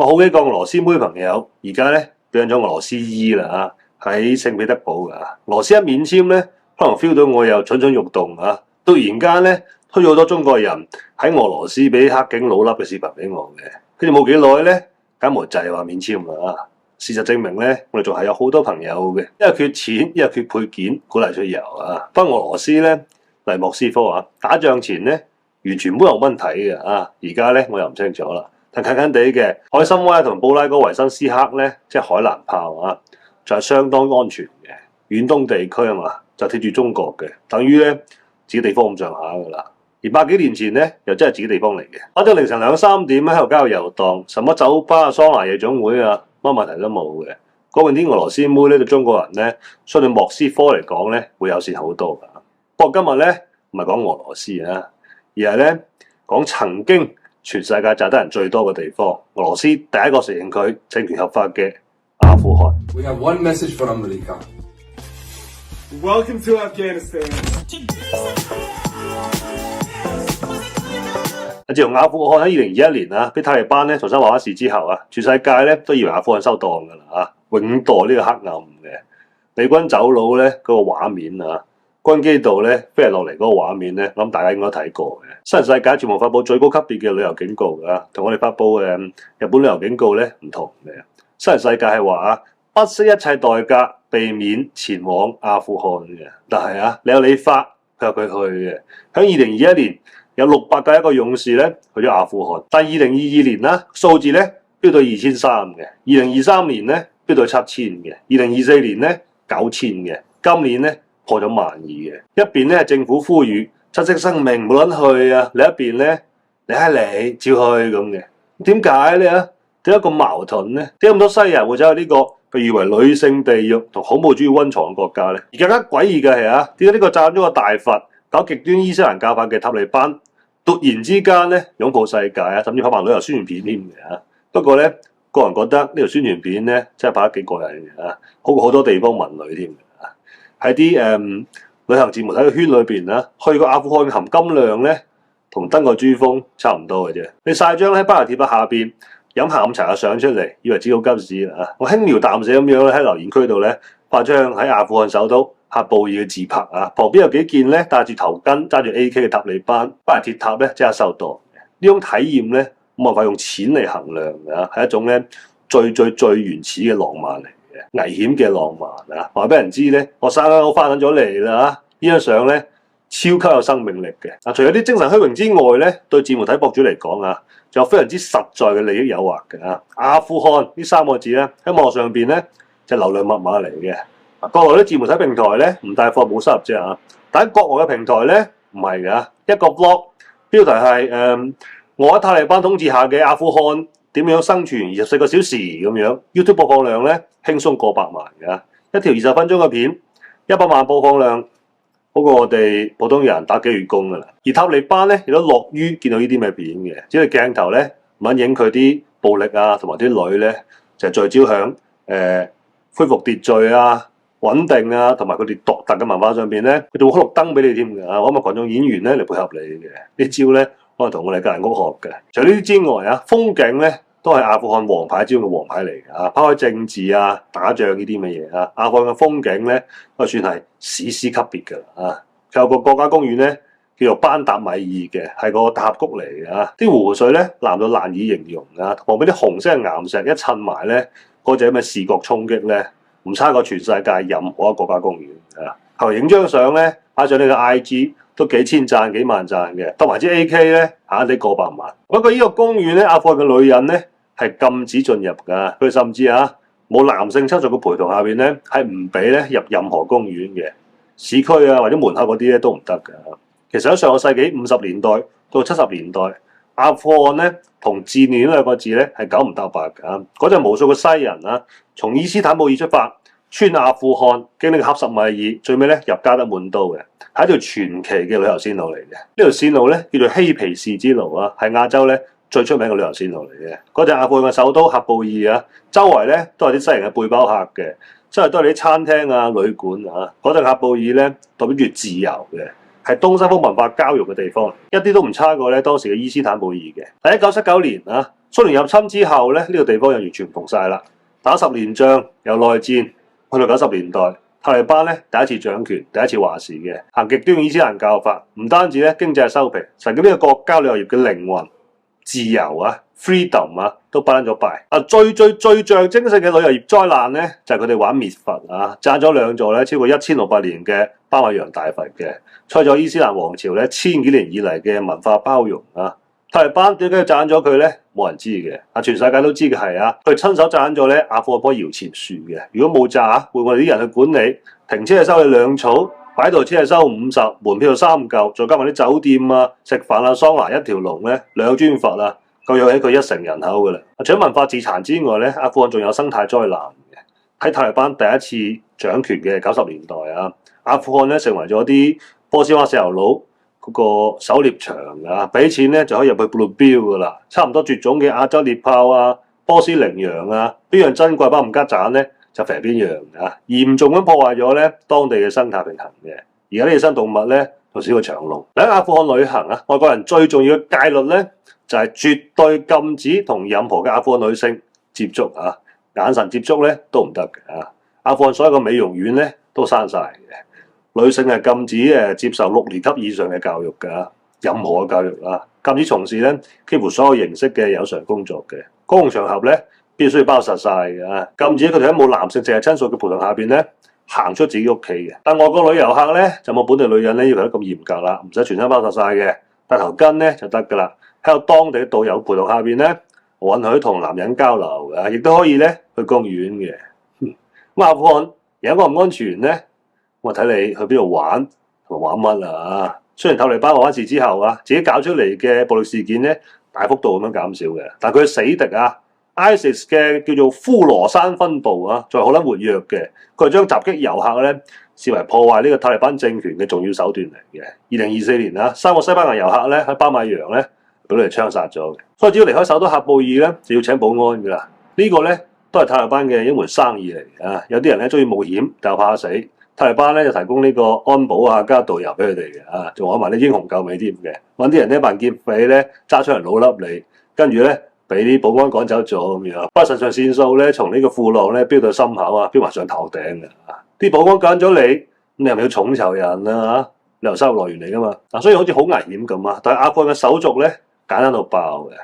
我好幾個俄羅斯妹朋友而家咧變咗俄羅斯醫啦嚇，喺聖彼得堡㗎。俄羅斯一免簽咧，可能 feel 到我又蠢蠢欲動啊！突然間咧推咗好多中國人喺俄羅斯俾黑警老笠嘅視頻俾我嘅，跟住冇幾耐咧，柬埔寨話免簽啦。事實證明咧，我哋仲係有好多朋友嘅，一係缺錢，一係缺配件，鼓勵出遊啊！不過俄羅斯咧嚟莫斯科啊，打仗前咧完全冇問題嘅啊，而家咧我又唔清楚啦。但近近地嘅海參崴同布拉戈維申斯克咧，即係海蘭炮啊，就係相當安全嘅。遠東地區啊嘛，就貼住中國嘅，等於咧自己地方咁上下噶啦。而百幾年前咧，又真係自己地方嚟嘅。反正凌晨2、3點喺度街度遊蕩，什麼酒吧、桑拿夜總會啊，乜問題都冇嘅。嗰邊啲俄羅斯妹咧對中國人咧，相對莫斯科嚟講咧會友善好多噶。不過今日咧唔係講俄羅斯啊，而係咧講曾經全世界炸得人最多嘅地方，俄羅斯第一個承認佢政權合法嘅阿富汗。We have one message for America. Welcome to Afghanistan. 自從阿富汗喺2021年啊，俾塔利班咧重新話事之後啊，全世界咧都以為阿富汗收檔㗎啦啊，永墮呢個黑暗嘅美軍走佬咧嗰個畫面啊，軍機度咧飛嚟落嚟嗰個畫面咧，我諗大家應該睇過嘅。新聞世界全部發佈最高級別嘅旅遊警告㗎，同我哋發佈嘅日本旅遊警告咧唔同嘅。新聞世界係話啊，不惜一切代價避免前往阿富汗嘅，但係啊，你有你法，佢有佢去嘅。喺2021年有600架一個勇士咧去咗阿富汗，但2022年啦數字咧飆到2300嘅，2023年咧飆到7000嘅，2024年咧9000嘅，今年咧破咗12000嘅。一邊咧政府呼籲珍惜生命冇撚去啊，另一邊咧你照去咁嘅。點解咧？點解咁矛盾咧？點解咁多西人會走去呢個被譽為女性地獄同恐怖主義溫床嘅國家咧？而更加詭異嘅係啊，點解呢個炸咗個大佛搞極端伊斯蘭教法嘅塔利班突然之間咧擁抱世界啊，甚至拍埋旅遊宣傳片添嘅啊！不過咧，個人覺得呢條宣傳片咧真係拍得幾過癮嘅啊，好過好多地方文旅添嘅啊！喺啲旅行自媒體嘅圈裏邊啊，去過阿富汗嘅含金量咧同登過珠峰差唔多嘅啫。你晒張喺巴黎鐵塔下邊飲下午茶嘅相出嚟，以為知道急事啦！我輕描淡寫咁樣咧喺留言區度咧發張喺阿富汗首都喀布爾嘅自拍啊，旁邊有幾件咧戴住頭巾揸住 AK 嘅塔利班，巴黎鐵塔咧即刻收檔。呢種體驗咧冇辦法用錢嚟衡量嘅，係一種咧最原始嘅浪漫嚟嘅，危險嘅浪漫啊！話俾人知咧，我生我翻咗嚟啦！呢張相咧超級有生命力嘅。嗱，除咗啲精神虛榮之外咧，對自媒體博主嚟講啊，仲有非常之實在嘅利益誘惑嘅啊！阿富汗呢3個字咧喺網上邊咧就流量密碼嚟嘅。國內啲自媒體平台咧唔帶貨冇收入啫嚇，但喺國外嘅平台咧唔係㗎，一個 blog 標題係我喺塔利班統治下嘅阿富汗點樣生存24個小時咁樣 ，YouTube 播放量咧輕鬆過100萬㗎，一條20分鐘嘅片100萬播放量，好過我哋普通人打幾月工㗎啦。而塔利班咧亦都樂於見到呢啲咁嘅片嘅，只係鏡頭咧唔肯影佢啲暴力啊，同埋啲女咧就聚焦響恢復秩序啊、穩定啊，同埋佢哋獨特嘅文化上邊咧，佢哋會開綠燈俾你添㗎。我咪群眾演員咧嚟配合你嘅，呢招咧可能同我哋隔籬屋學嘅。除咗呢啲之外啊，風景咧都係阿富汗王牌之中嘅王牌嚟嘅啊！拋開政治啊、打仗呢啲咁嘅嘢啊，阿富汗嘅風景咧都算係史詩級別㗎啊！佢有個國家公園咧叫做班達米爾嘅，係個大峽谷嚟嘅啊！啲湖水咧藍到難以形容啊，旁邊啲紅色嘅岩石一襯埋咧，嗰隻咁嘅視覺衝擊咧〜唔差過全世界任何一個國家公園啊！後影張相咧，擺上你個 IG 都幾千讚、幾萬讚嘅，同埋支 AK 咧，閒閒哋過100萬。不過呢個公園咧，阿富汗嘅女人咧係禁止進入㗎，佢甚至冇男性親屬嘅陪同下邊咧係唔俾咧入任何公園嘅，市區啊或者門口嗰啲咧都唔得㗎。其實喺上個世紀50年代到70年代，阿富汗咧同戰亂呢2個字咧係9唔搭8㗎。嗰陣無數嘅西人啊，從伊斯坦布爾出發，穿阿富汗，經歷喀什米爾，最尾咧入加德滿都嘅，係一條傳奇嘅旅遊線路嚟嘅。呢條線路咧叫做希皮士之路啊，係亞洲咧最出名嘅旅遊線路嚟嘅。嗰陣阿富汗嘅首都喀布爾啊，周圍咧都係啲西人嘅背包客嘅，周圍都係啲餐廳啊、旅館啊。嗰陣喀布爾咧代表住自由嘅，係東西方文化交融嘅地方，一啲都唔差過咧當時嘅伊斯坦布爾嘅。喺1979年啊，蘇聯入侵之後咧，呢個地方又完全唔同晒啦，打10年仗，由內戰去到90年代。塔利班咧第一次掌權，第一次話事嘅，行極端伊斯蘭教法，唔單止咧經濟收皮，甚至呢個國家旅遊業嘅靈魂、自由啊、freedom 啊，都不撚咗敗。最象徵性嘅旅遊業災難咧，就係佢哋玩滅佛啊，炸咗2座咧超過1600年嘅巴米揚大佛嘅，摧咗伊斯蘭王朝咧1000幾年以嚟嘅文化包容啊。塔利班點解要斬咗佢咧？冇人知嘅，全世界都知嘅係啊，佢親手斬咗咧阿富汗棵搖錢樹嘅。如果冇炸，會我哋啲人去管理，停車係收你2草，擺渡車係收50，門票3嚿，再加埋啲酒店啊、食飯啊、桑拿一條龍咧2尊佛啊，夠養起佢1成人口㗎啦。除咗文化自殘之外咧，阿富汗仲有生態災難嘅。喺塔利班第一次掌權嘅90年代啊，阿富汗咧成為咗啲波斯灣石油佬嗰個狩獵場啊，俾錢咧就可以入去捕標㗎啦。差唔多絕種嘅亞洲獵豹啊、波斯羚羊啊，邊樣珍貴包唔加盞咧就肥邊樣啊，嚴重咁破壞咗咧當地嘅生態平衡嘅。而家呢野生動物咧就少過長龍。喺阿富汗旅行啊，外國人最重要嘅戒律咧就係絕對禁止同任何嘅阿富汗女性接觸啊，眼神接觸咧都唔得嘅啊。阿富汗所有嘅美容院咧都閂晒嘅。女性係禁止接受6年級以上嘅教育㗎，任何嘅教育啦，禁止從事咧幾乎所有形式嘅有償工作嘅。公共場合咧必須要包實晒嘅，禁止佢哋喺冇男性直系親屬嘅陪同下邊咧行出自己屋企嘅。但外國旅遊客咧就冇本地女人咧要求得咁嚴格啦，唔使全身包實晒嘅，戴頭巾咧就得㗎啦。喺有當地導遊陪同下邊咧，允許同男人交流嘅，亦都可以咧去公園嘅。咁阿富汗有一個唔安全咧？我睇你去邊度玩同埋玩乜啊？雖然塔利班話事之後啊，自己搞出嚟嘅暴力事件咧大幅度咁樣減少嘅，但佢死敵啊 ISIS 嘅叫做呼羅珊分部啊，仲係好撚活躍嘅。佢係將襲擊遊客咧視為破壞呢個塔利班政權嘅重要手段嚟嘅。2024年啊，3個西班牙遊客咧喺巴米揚咧俾佢哋槍殺咗嘅。所以只要離開首都喀布爾咧，就要請保安㗎啦。呢個咧都係塔利班嘅一門生意嚟嘅。有啲人咧中意冒險，但怕死。塔利班咧就提供呢個安保啊，加導遊俾佢哋嘅，仲揾埋啲英雄救美添嘅，揾啲人咧扮劫匪咧揸出嚟老笠你，跟住咧俾啲保安趕走咗咁樣。不過腎上腺素咧從呢個褲浪咧飆到心口啊，飆埋上頭頂嘅。啲保安趕咗你，咁你係咪要重酬人啊？你由收入來源嚟噶嘛？所以好似好危險咁啊！但係阿富汗嘅手續咧簡單到爆嘅。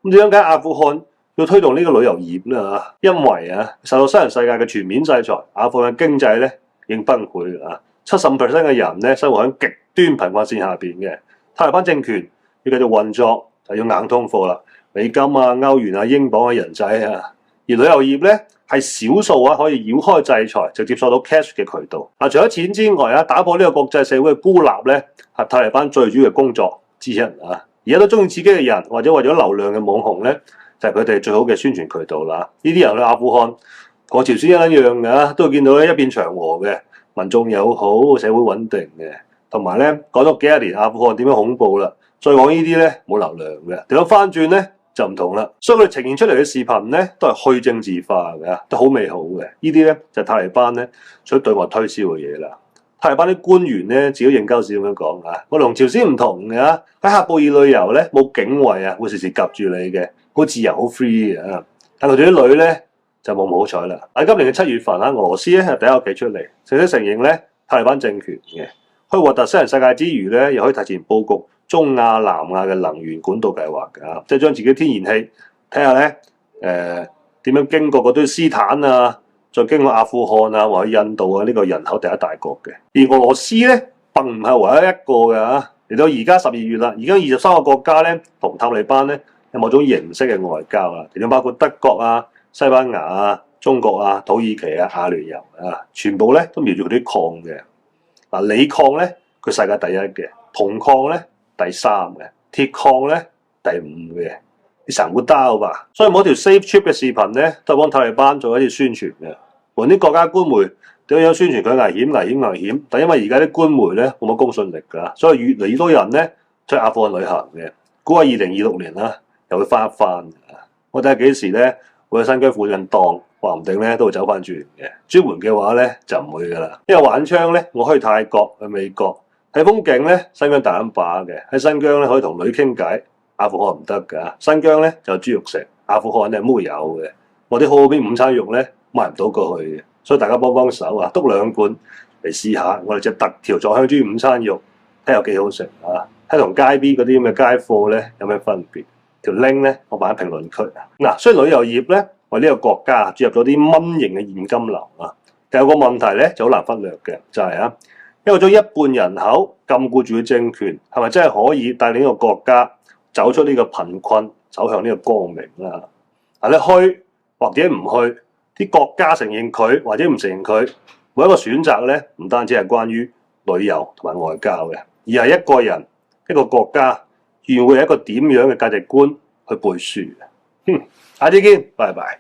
咁點解阿富汗要推動呢個旅遊業咧？因為啊受到西人世界嘅全面制裁，阿富汗嘅經濟咧已經崩潰啊！75% 嘅人咧生活喺極端貧困線下邊嘅。塔利班政權要繼續運作，就要硬通貨啦，美金啊、歐元啊、英鎊啊、人仔啊。而旅遊業咧係少數可以繞開制裁，直接收到 cash 嘅渠道。除咗錢之外打破呢個國際社會嘅孤立咧，係塔利班最主要嘅工作之一啊！而家都中意刺激嘅人，或者為咗流量嘅網紅咧，就係佢哋最好嘅宣傳渠道啦。呢啲人去阿富汗同朝鮮一樣嘅，都會見到咧一片祥和嘅，民眾友好，社會穩定嘅。同埋咧講咗幾十年阿富汗點樣恐怖啦，再講呢啲咧冇流量嘅。點樣翻轉咧就唔同啦。所以佢哋呈現出嚟嘅視頻咧都係去政治化嘅，都好美好嘅。呢啲咧就係塔利班咧想對外推銷嘅嘢啦。塔利班啲官員咧自己認鳩屎咁樣講啊，我同朝鮮唔同嘅，喺喀布爾旅遊咧冇警衛啊，會時時夾住你嘅，好自由好 free 嘅。但佢哋啲女咧就冇咁好彩啦。喺今年嘅7月份俄羅斯咧係第一個企出嚟，正式承認咧塔利班政權嘅，可以獲得西人世界之餘咧，又可以提前佈局中亞、南亞嘅能源管道計劃㗎，即係將自己天然氣睇下咧點樣經過嗰堆斯坦啊，再經過阿富汗啊，或者印度啊呢個人口第一大國嘅。而俄羅斯咧並唔係唯一一個㗎，嚟到而家12月啦，已經23個國家咧同塔利班咧有某種形式嘅外交啦，其中包括德國啊、西班牙啊、中國啊、土耳其啊、阿聯酋啊，全部咧都瞄住佢啲礦嘅。鋰礦咧佢世界第一嘅，銅礦咧第3嘅，鐵礦咧第5嘅。啲神會刀吧，所以某條 safe trip 嘅視頻咧都係幫塔利班做一啲宣傳嘅。無論啲國家官媒點樣宣傳佢危險，但因為而家啲官媒咧冇乜公信力㗎，所以越嚟越多人咧出阿富汗旅行嘅。估計2026年啦又會翻一番。我睇下幾時咧會喺新疆附近檔，話唔定咧都會走翻轉嘅。專門嘅話咧就唔會㗎啦。因為玩槍咧，我去泰國、去美國睇風景咧，新疆大把嘅。喺新疆咧可以同女傾偈，阿富汗唔得㗎。新疆咧就有豬肉食，阿富汗咧冇有嘅。我啲好好邊午餐肉咧賣唔到過去嘅，所以大家幫幫手啊，篤2罐嚟試下。我哋隻特調藏香豬午餐肉，睇下有幾好食啊！睇同街邊嗰啲咁嘅街貨咧有咩分別？條 link 咧我擺喺評論區。嗱，所以旅遊業咧為呢個國家注入咗啲蚊型嘅現金流啊，但有個問題咧就好難忽略嘅，就係一個將1半人口禁錮住嘅政權，係咪真係可以帶領一個國家走出呢個貧困，走向呢個光明啦？你去或者唔去，啲國家承認佢或者唔承認佢，每一個選擇咧，唔單止係關於旅遊同埋外交嘅，而係一個人一個國家願會有一個點樣嘅價值觀去背書嘅。下次見，拜拜。